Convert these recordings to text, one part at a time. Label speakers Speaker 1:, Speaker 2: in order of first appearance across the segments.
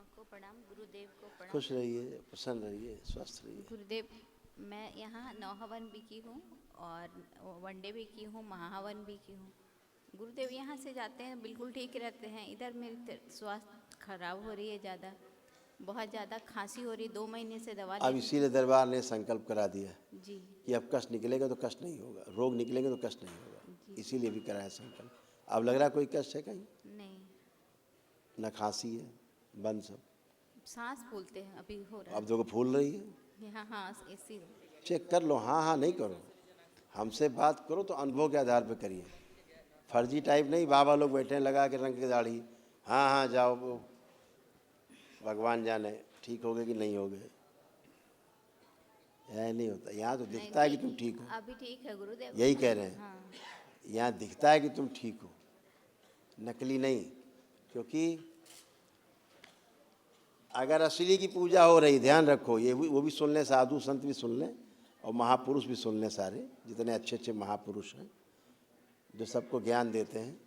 Speaker 1: माँ को प्रणाम, गुरुदेव को प्रणाम।
Speaker 2: खुश रहिए, प्रसन्न रहिए, स्वस्थ रहिए।
Speaker 1: गुरुदेव, मैं यहाँ नौ हवन भी की हूँ और वनडे भी की हूँ, महाहवन भी की हूँ। गुरुदेव, यहाँ से जाते हैं बिल्कुल ठीक रहते हैं। इधर मेरी स्वास्थ्य खराब हो रही है, ज़्यादा बहुत ज़्यादा खांसी हो रही, 2 महीने से दवा
Speaker 2: अब
Speaker 1: ले
Speaker 2: इसीलिए दरबार ने संकल्प करा दिया
Speaker 1: जी
Speaker 2: कि अब कष्ट निकलेगा तो कष्ट नहीं होगा, रोग निकलेंगे तो कष्ट नहीं होगा,
Speaker 1: जी।
Speaker 2: इसीलिए भी कराया संकल्प। अब लग रहा है कोई कष्ट है कहीं?
Speaker 1: नहीं,
Speaker 2: न खांसी है, बंद सब।
Speaker 1: सांस फूलते हैं अभी हो रहा
Speaker 2: अब देखो फूल रही है।
Speaker 1: है। हाँ, इसी
Speaker 2: चेक कर लो, हाँ हाँ नहीं करो, हमसे बात करो तो अनुभव के आधार पर करिए। फर्जी टाइप नहीं, बाबा लोग बैठे हैं लगा के रंग की दाढ़ी, हाँ हाँ जाओ, वो भगवान जाने ठीक हो गए कि नहीं हो गए। यह नहीं होता, यहाँ तो दिखता है कि तुम ठीक हो।
Speaker 1: अभी ठीक है गुरुदेव,
Speaker 2: यही कह रहे हैं,
Speaker 1: हाँ।
Speaker 2: यहाँ दिखता है कि तुम ठीक हो, नकली नहीं। क्योंकि अगर असली की पूजा हो रही, ध्यान रखो, ये भी वो भी सुन लें, साधु संत भी सुन लें और महापुरुष भी सुन लें, सारे जितने अच्छे अच्छे महापुरुष हैं जो सबको ज्ञान देते हैं।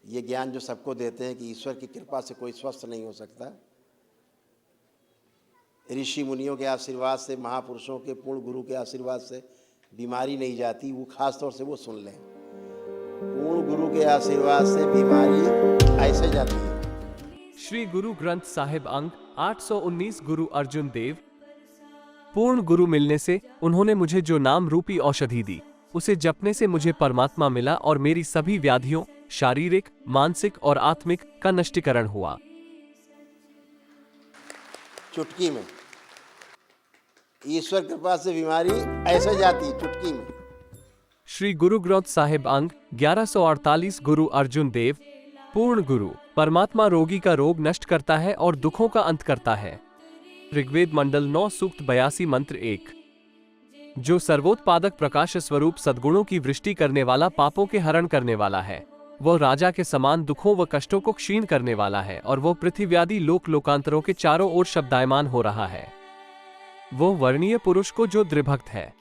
Speaker 2: ये ज्ञान जो सबको देते हैं कि ईश्वर की कृपा से कोई स्वस्थ नहीं हो सकता, ऋषि मुनियों के आशीर्वाद से, महापुरुषों के पूर्ण गुरु के आशीर्वाद से बीमारी नहीं जाती, वो खास तौर से वो सुन लें। पूर्ण गुरु के आशीर्वाद से बीमारी ऐसे जाती है।
Speaker 3: श्री गुरु ग्रंथ साहिब अंग 819 गुरु अर्जुन देव। पूर्ण गुरु मिलने से उन्होंने मुझे जो नाम रूपी औषधि दी, उसे जपने से मुझे परमात्मा मिला और मेरी सभी व्याधियों, शारीरिक, मानसिक और आत्मिक का नष्टीकरण हुआ।
Speaker 2: चुटकी में ईश्वर कृपा से बीमारी ऐसे जाती है, चुटकी में।
Speaker 3: श्री गुरु ग्रंथ साहिब अंग 1148 गुरु अर्जुन देव। पूर्ण गुरु परमात्मा रोगी का रोग नष्ट करता है और दुखों का अंत करता है। ऋग्वेद मंडल 9 सूक्त 82 मंत्र 1। जो सर्वोत्पादक प्रकाश स्वरूप सद्गुणों की वृष्टि करने वाला, पापों के हरण करने वाला है, वह राजा के समान दुखों व कष्टों को क्षीण करने वाला है और वो पृथ्व्यादि लोक लोकांतरों के चारों ओर शब्दायमान हो रहा है। वो वर्णीय पुरुष को जो दृढ़भक्त है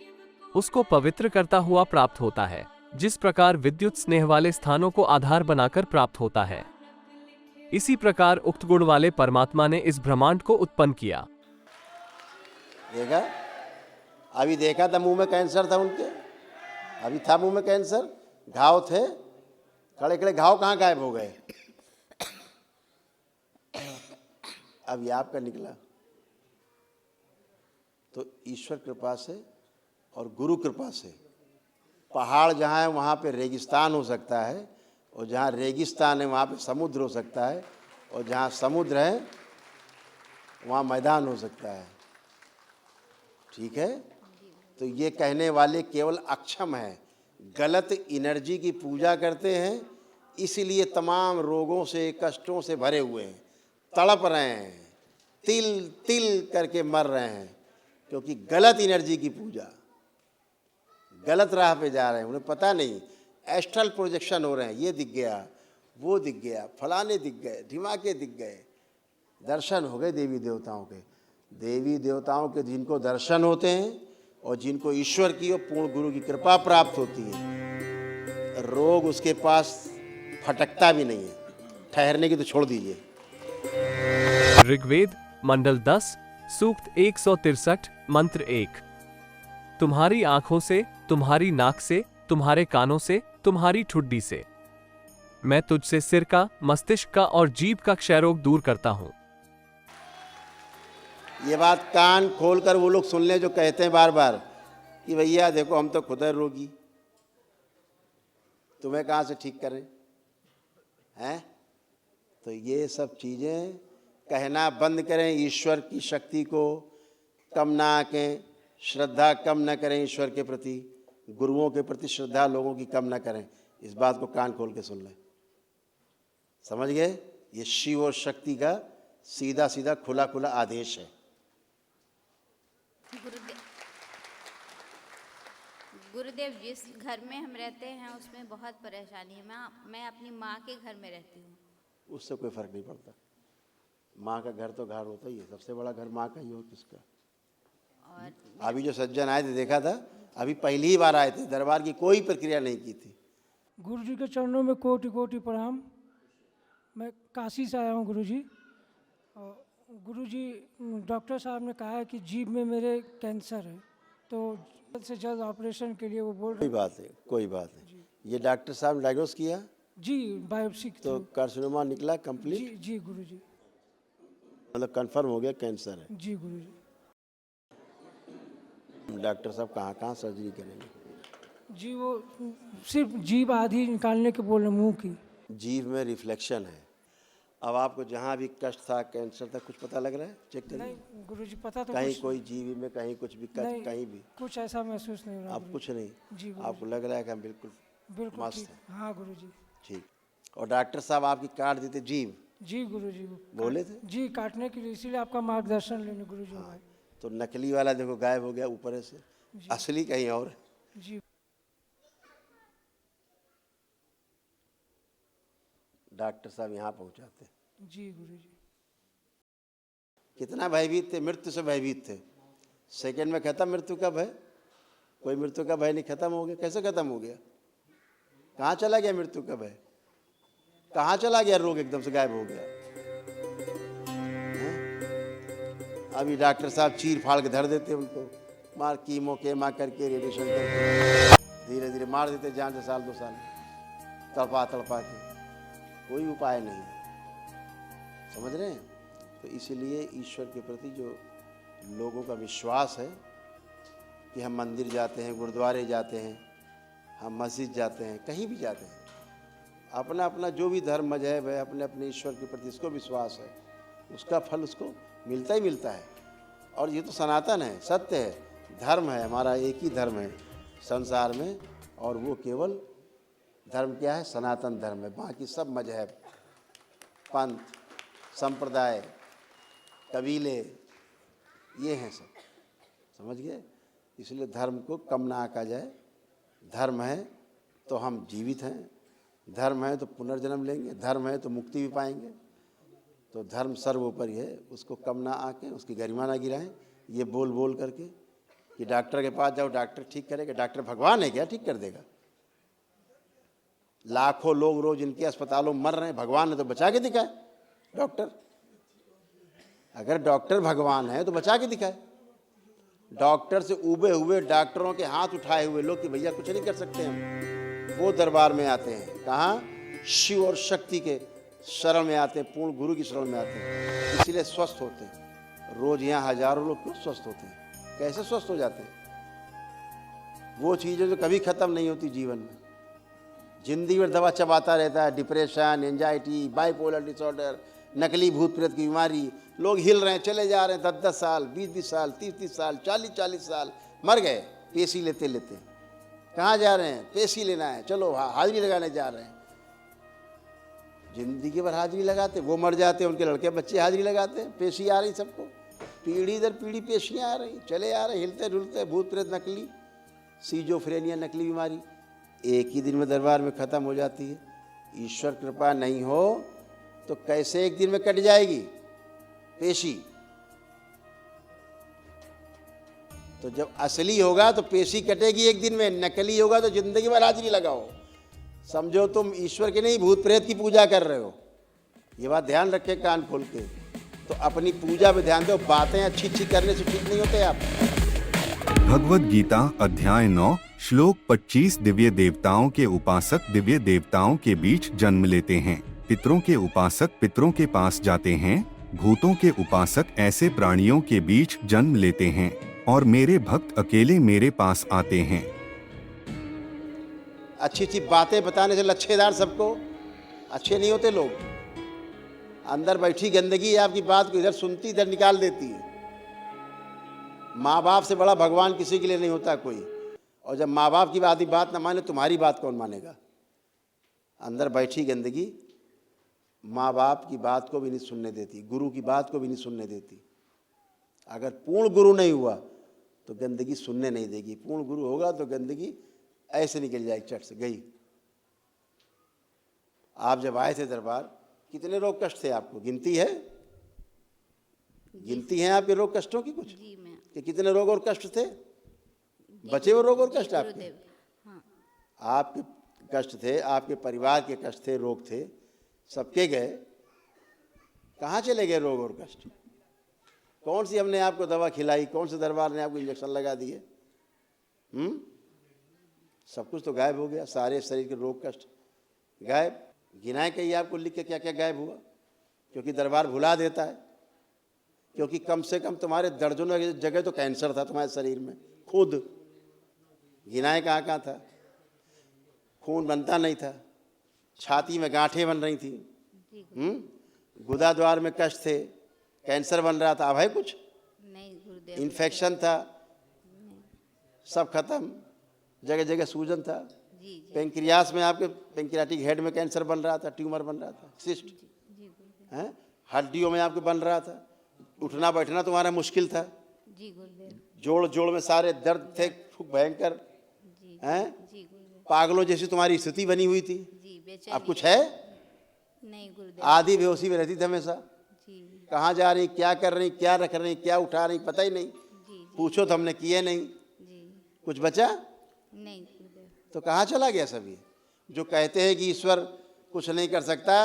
Speaker 3: उसको पवित्र करता हुआ प्राप्त होता है, जिस प्रकार विद्युत स्नेह वाले स्थानों को आधार बनाकर प्राप्त होता है। इसी प्रकार उक्त गुण वाले परमात्मा ने इस ब्रह्मांड को उत्पन्न किया।
Speaker 2: देखा, अभी देखा था मुंह में कैंसर था उनके, अभी था मुंह में कैंसर, घाव थे, खड़े खड़े घाव कहाँ गायब हो गए। अब ये आपका निकला। तो ईश्वर कृपा से और गुरु कृपा से पहाड़ जहाँ है वहाँ पे रेगिस्तान हो सकता है, और जहाँ रेगिस्तान है वहाँ पे समुद्र हो सकता है, और जहाँ समुद्र है वहाँ मैदान हो सकता है। ठीक है, तो ये कहने वाले केवल अक्षम हैं, गलत एनर्जी की पूजा करते हैं, इसलिए तमाम रोगों से, कष्टों से भरे हुए हैं, तड़प रहे हैं, तिल तिल करके मर रहे हैं, क्योंकि गलत एनर्जी की पूजा, गलत राह पे जा रहे हैं, उन्हें पता नहीं। एस्ट्रल प्रोजेक्शन हो रहे हैं, ये दिख गया, वो दिख गया, फलाने दिख गए, ढिमाके दिख गए, दर्शन हो गए देवी देवताओं के। देवी देवताओं के जिनको दर्शन होते हैं और जिनको ईश्वर की और पूर्ण गुरु की कृपा प्राप्त होती है, रोग उसके पास फटकता भी नहीं है, ठहरने की तो छोड़ दीजिए।
Speaker 3: ऋग्वेद मंडल 10 सूक्त 163 मंत्र 1। तुम्हारी आंखों से, तुम्हारी नाक से, तुम्हारे कानों से, तुम्हारी ठुड्डी से मैं तुझसे सिर का, मस्तिष्क का और जीभ का क्षय रोग दूर करता हूं।
Speaker 2: ये बात कान खोलकर वो लोग सुन लें जो कहते हैं बार बार कि भैया देखो हम तो खुद है रोगी, तुम्हें कहाँ से ठीक करें हैं। तो ये सब चीज़ें कहना बंद करें, ईश्वर की शक्ति को कम ना आंकें, श्रद्धा कम न करें ईश्वर के प्रति, गुरुओं के प्रति श्रद्धा लोगों की कम न करें। इस बात को कान खोल के सुन लें, समझ गए। ये शिव और शक्ति का सीधा सीधा खुला खुला आदेश है।
Speaker 1: गुरुदेव, जिस घर में हम रहते हैं उसमें बहुत परेशानी है। मैं अपनी माँ के घर में रहती हूँ।
Speaker 2: उससे कोई फर्क नहीं पड़ता, माँ का घर तो घर होता ही है, सबसे बड़ा घर माँ का ही हो किसका।
Speaker 1: और
Speaker 2: अभी जो सज्जन आए थे देखा था, अभी पहली ही बार आए थे, दरबार की कोई प्रक्रिया नहीं की थी।
Speaker 4: गुरु जी के चरणों में कोटि कोटि प्रणाम। मैं काशी से आया हूँ गुरु जी, और गुरुजी, डॉक्टर साहब ने कहा है कि जीभ में मेरे कैंसर है, तो जल्द से जल्द ऑपरेशन के लिए वो बोल रहे
Speaker 2: कोई बात है, कोई बात है। ये डॉक्टर साहब ने डायग्नोस किया
Speaker 4: जी बायोप्सी के
Speaker 2: तो
Speaker 4: थ्रू।
Speaker 2: कार्सिनोमा निकला कंप्लीट,
Speaker 4: जी जी गुरुजी।
Speaker 2: मतलब कंफर्म हो गया कैंसर है।
Speaker 4: जी गुरुजी।
Speaker 2: डॉक्टर साहब कहाँ कहाँ सर्जरी करेंगे?
Speaker 4: जी वो सिर्फ जीभ आधी निकालने के बोल रहे, मुंह की।
Speaker 2: जीभ में रिफ्लेक्शन है। अब आपको जहाँ भी कष्ट था, कैंसर था, कुछ पता लग रहा है? चेक करिए।
Speaker 4: नहीं गुरुजी, पता तो
Speaker 2: कहीं
Speaker 4: कुछ
Speaker 2: कोई जीभ में कहीं कुछ भी
Speaker 4: नहीं,
Speaker 2: कहीं भी
Speaker 4: कुछ ऐसा महसूस नहीं हो रहा
Speaker 2: आप
Speaker 4: गुरुजी।
Speaker 2: कुछ नहीं,
Speaker 4: जी गुरुजी।
Speaker 2: आपको लग रहा है कि हम बिल्कुल
Speaker 4: बिल्कुल
Speaker 2: मस्त
Speaker 4: ठीक।
Speaker 2: है।
Speaker 4: हाँ गुरुजी।
Speaker 2: ठीक। और डॉक्टर साहब आपकी काट देते जीभ,
Speaker 4: जी गुरुजी।
Speaker 2: बोले थे?
Speaker 4: जी काटने के लिए, इसीलिए आपका मार्गदर्शन लेने गुरुजी आए।
Speaker 2: तो नकली वाला देखो गायब हो गया ऊपर से, असली कहीं और है।
Speaker 4: जी
Speaker 2: डॉक्टर साहब यहाँ पहुँचाते।
Speaker 4: जी गुरुजी।
Speaker 2: कितना भयभीत थे, मृत्यु से भयभीत थे। सेकंड में खत्म मृत्यु का भय, कोई मृत्यु का भय नहीं, खत्म हो गया। कैसे खत्म हो गया? कहाँ चला गया मृत्यु का भय? कहाँ चला गया रोग? एकदम से गायब हो गया। हैं? अभी डॉक्टर साहब चीर फाड़ के धर देते उनको, मार कीमो केमा करके, रेडिएशन करके, धीरे धीरे मार देते जान से, साल 2 साल तड़पा तड़पा के। कोई उपाय नहीं, समझ रहे हैं? तो इसीलिए ईश्वर के प्रति जो लोगों का विश्वास है कि हम मंदिर जाते हैं, गुरुद्वारे जाते हैं, हम मस्जिद जाते हैं, कहीं भी जाते हैं, अपना अपना जो भी धर्म मजहब है, अपने अपने ईश्वर के प्रति इसको विश्वास है, उसका फल उसको मिलता ही मिलता है। और ये तो सनातन है, सत्य है, धर्म है, हमारा एक ही धर्म है संसार में, और वो केवल धर्म क्या है? सनातन धर्म है। बाकी सब मजहब, पंथ, संप्रदाय, कबीले, ये हैं सब, समझ गए? इसलिए धर्म को कम ना आंका जाए। धर्म है तो हम जीवित हैं, धर्म है तो पुनर्जन्म लेंगे, धर्म है तो मुक्ति भी पाएंगे। तो धर्म सर्वोपरि है, उसको कम ना आके, उसकी गरिमा ना गिराएं। ये बोल बोल करके कि डॉक्टर के पास जाओ, डॉक्टर ठीक करेगा। डॉक्टर भगवान है क्या? ठीक कर देगा? लाखों लोग रोज इनके अस्पतालों में मर रहे हैं, भगवान ने तो बचा के दिखाए। डॉक्टर, अगर डॉक्टर भगवान है तो बचा के दिखाए। डॉक्टर से उबे हुए, डॉक्टरों के हाथ उठाए हुए लोग कि भैया कुछ नहीं कर सकते हम, वो दरबार में आते हैं। कहाँ? शिव और शक्ति के शरण में आते हैं, पूर्ण गुरु की शरण में आते हैं, इसीलिए स्वस्थ होते हैं। रोज यहाँ हजारों लोग क्यों स्वस्थ होते हैं? कैसे स्वस्थ हो जाते हैं? वो चीज़ें जो कभी खत्म नहीं होती जीवन में। जिंदगी भर दवा चबाता रहता है, डिप्रेशन, एंजाइटी, बाइपोलर डिसऑर्डर, नकली भूत प्रेत की बीमारी। लोग हिल रहे हैं, चले जा रहे हैं, 10-10 साल, 20-20 साल, 30-30 साल, 40-40 साल मर गए पेशी लेते लेते। कहाँ जा रहे हैं? पेशी लेना है, चलो हाजिरी लगाने जा रहे हैं। जिंदगी भर हाजिरी लगाते, वो मर जाते हैं, उनके लड़के बच्चे हाजिरी लगाते हैं। पेशी आ रही सबको, पीढ़ी दर पीढ़ी पेशियाँ आ रही, चले आ रहे, हिलते डुलते, भूत प्रेत नकली, सीजोफ्रेनिया नकली बीमारी एक ही दिन में दरबार में ख़त्म हो जाती है। ईश्वर कृपा नहीं हो तो कैसे एक दिन में कट जाएगी पेशी? तो जब असली होगा तो पेशी कटेगी एक दिन में, नकली होगा तो जिंदगी भर हाजिरी लगाओ। समझो तुम ईश्वर के नहीं, भूत प्रेत की पूजा कर रहे हो। ये बात ध्यान रखे कान खोल के। तो अपनी पूजा पे ध्यान दो, बातें अच्छी अच्छी करने से ठीक नहीं होते आप।
Speaker 5: भगवद गीता अध्याय 9 श्लोक 25 दिव्य देवताओं के उपासक दिव्य देवताओं के बीच जन्म लेते हैं। पितरों के उपासक पितरों के पास जाते हैं। भूतों के उपासक ऐसे प्राणियों के बीच जन्म लेते हैं। और मेरे भक्त अकेले मेरे पास आते हैं।
Speaker 2: अच्छी अच्छी बातें बताने से लच्छेदार सबको अच्छे नहीं होते लोग। अंदर बैठी गंदगी आपकी बात को इधर सुनती इधर निकाल देती है। माँ बाप से बड़ा भगवान किसी के लिए नहीं होता कोई। और जब माँ बाप की आदि बात ना माने, तुम्हारी बात कौन मानेगा? अंदर बैठी गंदगी माँ बाप की बात को भी नहीं सुनने देती, गुरु की बात को भी नहीं सुनने देती। अगर पूर्ण गुरु नहीं हुआ तो गंदगी सुनने नहीं देगी। पूर्ण गुरु होगा तो गंदगी ऐसे निकल जाएगी, चट से गई। आप जब आए थे दरबार, कितने रोग कष्ट थे आपको? गिनती है? गिनती है आपके रोग कष्टों की कुछ?
Speaker 1: जी मैं
Speaker 2: कि कितने रोग और कष्ट थे? बचे हुए रोग और कष्ट आपके?
Speaker 1: गुरुदेव, हाँ
Speaker 2: आपके कष्ट थे, आपके परिवार के कष्ट थे, रोग थे, सबके गए। कहाँ चले गए रोग और कष्ट? कौन सी हमने आपको दवा खिलाई, कौन से दरबार ने आपको इंजेक्शन लगा दिए? सब कुछ तो गायब हो गया, सारे शरीर के रोग कष्ट गायब। गिनाए कहिए आपको लिख के क्या क्या गायब हुआ, क्योंकि दरबार भुला देता है। क्योंकि कम से कम तुम्हारे दर्जनों जगह तो कैंसर था तुम्हारे शरीर में, खुद गिनाए कहाँ कहाँ था, खून बनता नहीं था, छाती में गांठें बन रही थी, गुदा द्वार में कष्ट थे, कैंसर बन रहा था। अब है कुछ
Speaker 1: नहीं गुरुदेव,
Speaker 2: इन्फेक्शन था, सब खत्म, जगह जगह सूजन था।
Speaker 1: जी जी
Speaker 2: पेंक्रियास में आपके पेंक्रियाटिक हेड में कैंसर बन रहा था, ट्यूमर बन रहा था, सिस्ट
Speaker 1: जी गुरुदेव,
Speaker 2: हैं, हड्डियों में आपके बन रहा था, उठना बैठना तुम्हारा मुश्किल था,
Speaker 1: जी गुरुदेव,
Speaker 2: जोड़ जोड़ में सारे दर्द थे खूब भयंकर,
Speaker 1: जी
Speaker 2: हैं,
Speaker 1: जी गुरुदेव,
Speaker 2: पागलों जैसी तुम्हारी स्थिति बनी हुई थी।
Speaker 1: जी
Speaker 2: अब
Speaker 1: बेचैनी
Speaker 2: कुछ है?
Speaker 1: नहीं गुरुदेव,
Speaker 2: आधी बेहोशी में रहती थी हमेशा,
Speaker 1: जी
Speaker 2: कहाँ जा रही, क्या कर रही, क्या रख रही, क्या उठा रही, पता ही नहीं,
Speaker 1: जी
Speaker 2: पूछो तो हमने किए नहीं,
Speaker 1: जी
Speaker 2: कुछ बचा
Speaker 1: नहीं गुरुदेव,
Speaker 2: तो कहाँ चला गया सभी? जो कहते हैं कि ईश्वर कुछ नहीं कर सकता,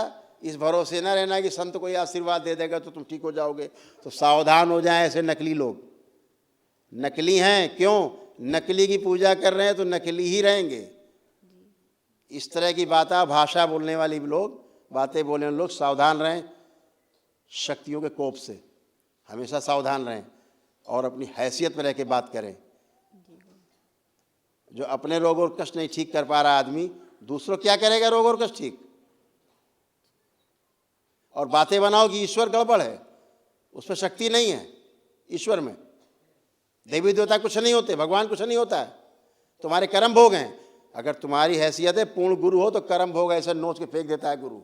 Speaker 2: इस भरोसे ना रहना कि संत कोई आशीर्वाद दे देगा तो तुम ठीक हो जाओगे। तो सावधान हो जाएं ऐसे नकली लोग, नकली हैं। क्यों? नकली की पूजा कर रहे हैं तो नकली ही रहेंगे। इस तरह की भाषा बोलने वाली लोग, बातें बोलने वाले लोग सावधान रहें, शक्तियों के कोप से हमेशा सावधान रहें और अपनी हैसियत में रह के बात करें। जो अपने रोग और कष्ट नहीं ठीक कर पा रहा आदमी, दूसरों क्या करेगा रोग और कष्ट ठीक? और बातें बनाओ कि ईश्वर गड़बड़ है, उस पर शक्ति नहीं है। ईश्वर में देवी देवता कुछ नहीं होते, भगवान कुछ नहीं होता है, तुम्हारे कर्म भोग हैं। अगर तुम्हारी हैसियत है पूर्ण गुरु हो तो कर्म भोग ऐसे नोच के फेंक देता है गुरु,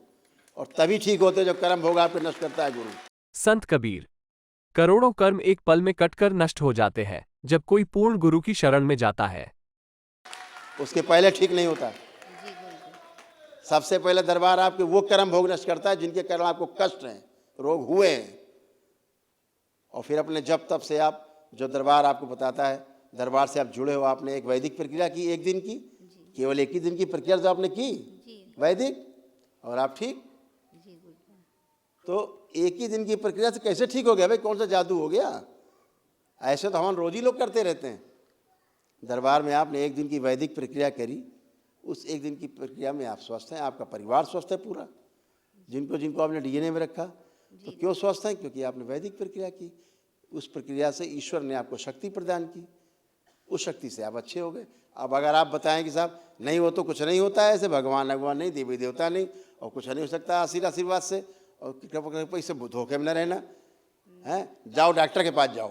Speaker 2: और तभी ठीक होते जो कर्म भोग आपके नष्ट करता है गुरु।
Speaker 3: संत कबीर, करोड़ों कर्म एक पल में कटकर नष्ट हो जाते हैं जब कोई पूर्ण गुरु की शरण में जाता है।
Speaker 2: उसके पहले ठीक नहीं होता।
Speaker 1: जी गुरुदेव,
Speaker 2: सबसे पहले दरबार आपके वो कर्म भोग नष्ट करता है जिनके कर्म आपको कष्ट हैं, रोग हुए हैं। और फिर अपने जब तब से आप, जो दरबार आपको बताता है, दरबार से आप जुड़े हो, आपने एक वैदिक प्रक्रिया की, एक दिन की, केवल एक ही दिन की प्रक्रिया जो आपने की
Speaker 1: जी
Speaker 2: वैदिक, और आप ठीक।
Speaker 1: जी गुरुदेव,
Speaker 2: तो एक ही दिन की प्रक्रिया से कैसे ठीक हो गया भाई? कौन सा जादू हो गया? ऐसे तो हम रोज ही लोग करते रहते हैं। दरबार में आपने एक दिन की वैदिक प्रक्रिया करी, उस एक दिन की प्रक्रिया में आप स्वस्थ हैं, आपका परिवार स्वस्थ है पूरा। जिनको जिनको आपने डीएनए में रखा, तो क्यों स्वस्थ हैं? क्योंकि आपने वैदिक प्रक्रिया की। उस प्रक्रिया से ईश्वर ने आपको शक्ति प्रदान की, उस शक्ति से आप अच्छे हो गए। अब अगर आप बताएं कि साहब नहीं, वो तो कुछ नहीं होता है, ऐसे भगवान भगवान नहीं, देवी देवता नहीं, और कुछ नहीं हो सकता आशीर्वाद से, और कृपा से धोखे में न रहना है, जाओ डॉक्टर के पास जाओ,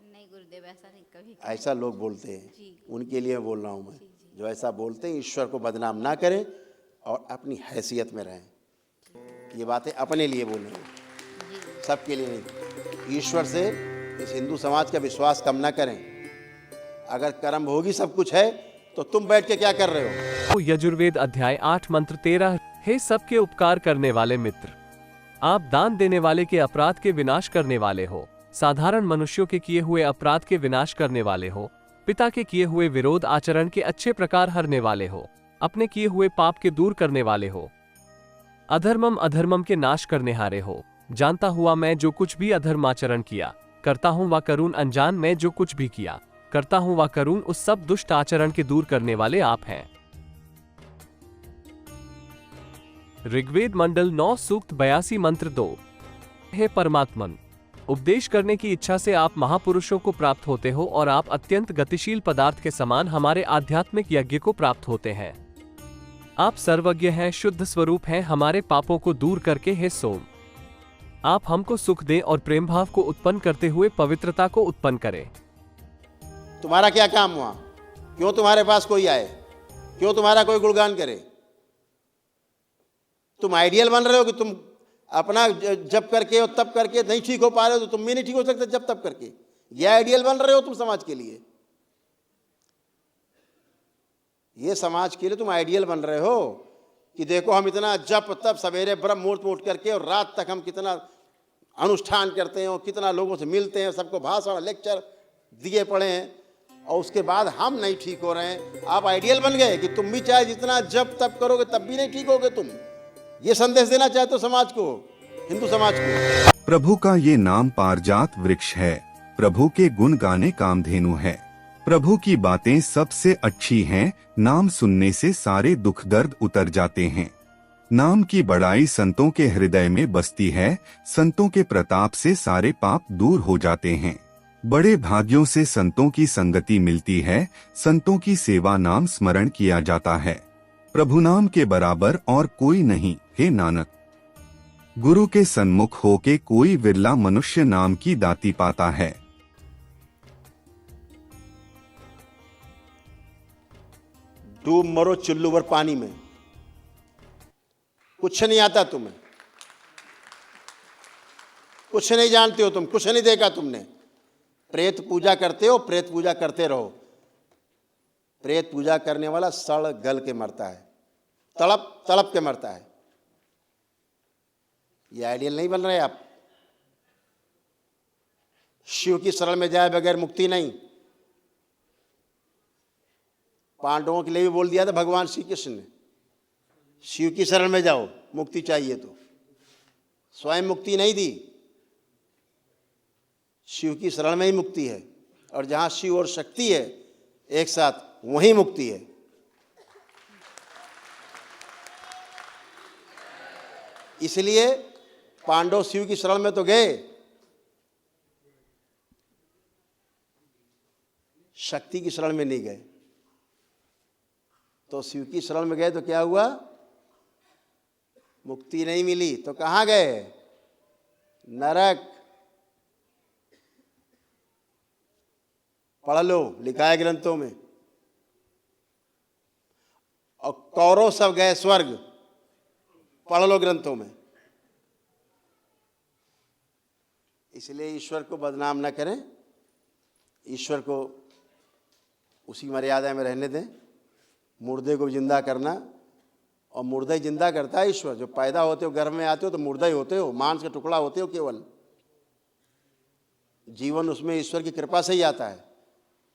Speaker 1: नहीं गुरुदेव, ऐसा नहीं कभी।
Speaker 2: ऐसा लोग बोलते हैं।
Speaker 1: जी।
Speaker 2: उनके लिए बोल रहा हूँ मैं, जो ऐसा बोलते हैं, ईश्वर को बदनाम ना करें और अपनी हैसियत में रहें। ये बातें अपने लिए बोलेंगे,
Speaker 1: जी
Speaker 2: सबके लिए नहीं। ईश्वर से इस हिंदू समाज का विश्वास कम ना करें। अगर कर्म भोगी सब कुछ है तो तुम बैठ के क्या कर रहे हो?
Speaker 3: तो यजुर्वेद अध्याय 8 मंत्र 13। हे सबके उपकार करने वाले मित्र, आप दान देने वाले के अपराध के विनाश करने वाले हो, साधारण मनुष्यों के किए हुए अपराध के विनाश करने वाले हो, पिता के किए हुए विरोध आचरण के अच्छे प्रकार हरने वाले हो, अपने किए हुए पाप के दूर करने वाले हो, अधर्मम अधर्मम के नाश करने हारे हो। जानता हुआ मैं जो कुछ भी अधर्माचरण किया करता हूँ व करूँ, अनजान मैं जो कुछ भी किया करता हूँ व करूँ, उस सब दुष्ट आचरण के दूर करने वाले आप हैं। ऋग्वेद मंडल 9 सूक्त 82 मंत्र 2। हे परमात्मन, उपदेश करने की इच्छा से आप महापुरुषों को प्राप्त होते हो और आप अत्यंत गतिशील पदार्थ के समान हमारे आध्यात्मिक यज्ञ को प्राप्त होते हैं। आप सर्वज्ञ हैं, शुद्ध स्वरूप हैं, हमारे पापों को दूर करके हे सोम, आप हमको सुख दें और प्रेम भाव को उत्पन्न करते हुए पवित्रता को उत्पन्न करें।
Speaker 2: तुम्हारा क्या काम हुआ? क्यों तुम्हारे पास कोई आए? क्यों तुम्हारा कोई गुणगान करे? तुम आइडियल बन रहे हो कि तुम अपना जब करके और तब करके नहीं ठीक हो पा रहे हो, तो तुम भी नहीं ठीक हो सकते जब तब करके। ये आइडियल बन रहे हो तुम समाज के लिए, ये समाज के लिए तुम आइडियल बन रहे हो कि देखो हम इतना जप तप सवेरे ब्रह्म मुहूर्त में उठ करके और रात तक हम कितना अनुष्ठान करते हैं और कितना लोगों से मिलते हैं, सबको भाषण लेक्चर दिए पड़े हैं, और उसके बाद हम नहीं ठीक हो रहे हैं। आप आइडियल बन गए कि तुम भी चाहे जितना जप तप करोगे तब भी नहीं ठीक होगे तुम। ये संदेश देना चाहते हो समाज को, हिंदू समाज को।
Speaker 5: प्रभु का ये नाम पारिजात वृक्ष है, प्रभु के गुण गाने कामधेनु है। प्रभु की बातें सबसे अच्छी हैं, नाम सुनने से सारे दुख दर्द उतर जाते हैं। नाम की बड़ाई संतों के हृदय में बसती है, संतों के प्रताप से सारे पाप दूर हो जाते हैं। बड़े भाग्यों से संतों की संगति मिलती है, संतों की सेवा नाम स्मरण किया जाता है। प्रभु नाम के बराबर और कोई नहीं, हे नानक। गुरु के सन्मुख होके कोई विरला मनुष्य नाम की दाती पाता है।
Speaker 2: डूब मरो चुल्लू भर पानी में, कुछ नहीं आता तुम्हें, कुछ नहीं जानते हो तुम, कुछ नहीं देखा तुमने। प्रेत पूजा करते हो, प्रेत पूजा करते रहो। प्रेत पूजा करने वाला सड़ गल के मरता है, तड़प तड़प के मरता है। ये आइडियल नहीं बन रहे आप। शिव की शरण में जाए बगैर मुक्ति नहीं। पांडवों के लिए भी बोल दिया था भगवान श्री कृष्ण ने, शिव की शरण में जाओ, मुक्ति चाहिए तो। स्वयं मुक्ति नहीं दी, शिव की शरण में ही मुक्ति है। और जहां शिव और शक्ति है एक साथ, वहीं मुक्ति है। इसलिए पांडव शिव की शरण में तो गए, शक्ति की शरण में नहीं गए। तो शिव की शरण में गए तो क्या हुआ? मुक्ति नहीं मिली तो कहां गए? नरक। पढ़ लो, लिखा है ग्रंथों में। और कौरव सब गए स्वर्ग, पढ़ लो ग्रंथों में। इसलिए ईश्वर को बदनाम न करें, ईश्वर को उसी मर्यादा में रहने दें। मुर्दे को जिंदा करना, और मुर्दा ही जिंदा करता है ईश्वर। जो पैदा होते हो, गर्भ में आते हो तो मुर्दा ही होते हो, मांस का टुकड़ा होते हो केवल। जीवन उसमें ईश्वर की कृपा से ही आता है।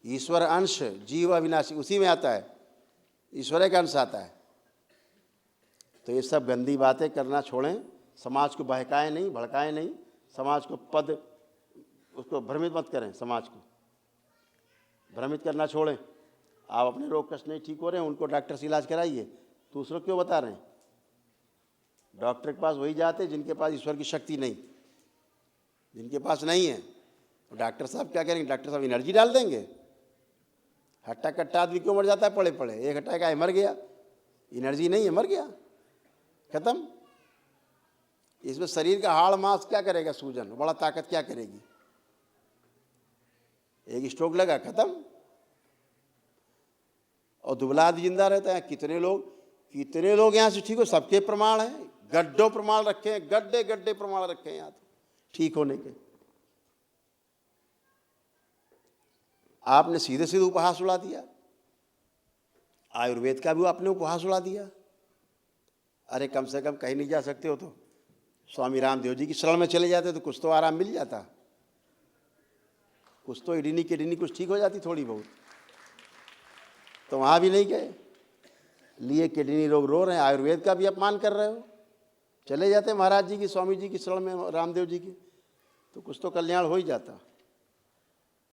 Speaker 2: ईश्वर अंश, जीव अविनाशी, उसी में आता है, ईश्वर का अंश आता है। तो ये सब गंदी बातें करना छोड़ें, समाज को बहकाएं नहीं, भड़काएं नहीं, समाज को उसको भ्रमित मत करें। समाज को भ्रमित करना छोड़ें। आप अपने रोग कष्ट नहीं ठीक हो रहे हैं, उनको डॉक्टर से इलाज कराइए। दूसरों क्यों बता रहे हैं? डॉक्टर के पास वही जाते जिनके पास ईश्वर की शक्ति नहीं, जिनके पास नहीं है। तो डॉक्टर साहब क्या करेंगे? डॉक्टर साहब एनर्जी डाल देंगे। हट्टा कट्टा आदमी क्यों मर जाता है? पड़े पड़े एक हट्टा का मर गया, एनर्जी नहीं है, मर गया, खत्म। इसमें शरीर का हाड़ मांस क्या करेगा? सूजन, बड़ा ताकत क्या करेगी? एक स्ट्रोक लगा, खत्म। और दुबला आदमी जिंदा रहता है। कितने लोग यहाँ से ठीक हो, सबके प्रमाण हैं, गड्ढों प्रमाण रखे हैं, गड्ढे गड्ढे प्रमाण रखे हैं यहाँ तो ठीक होने के। आपने सीधे सीधे उपहास उड़ा दिया, आयुर्वेद का भी आपने उपहास उड़ा दिया। अरे कम से कम कहीं नहीं जा सकते हो तो स्वामी रामदेव जी की शरण में चले जाते तो कुछ तो आराम मिल जाता, कुछ तो किडनी किडनी कुछ ठीक हो जाती थोड़ी बहुत। तो वहाँ भी नहीं गए, लिए किडनी लोग रो रहे हैं, आयुर्वेद का भी अपमान कर रहे हो। चले जाते महाराज जी की, स्वामी जी की शरण में, रामदेव जी की, तो कुछ तो कल्याण हो ही जाता।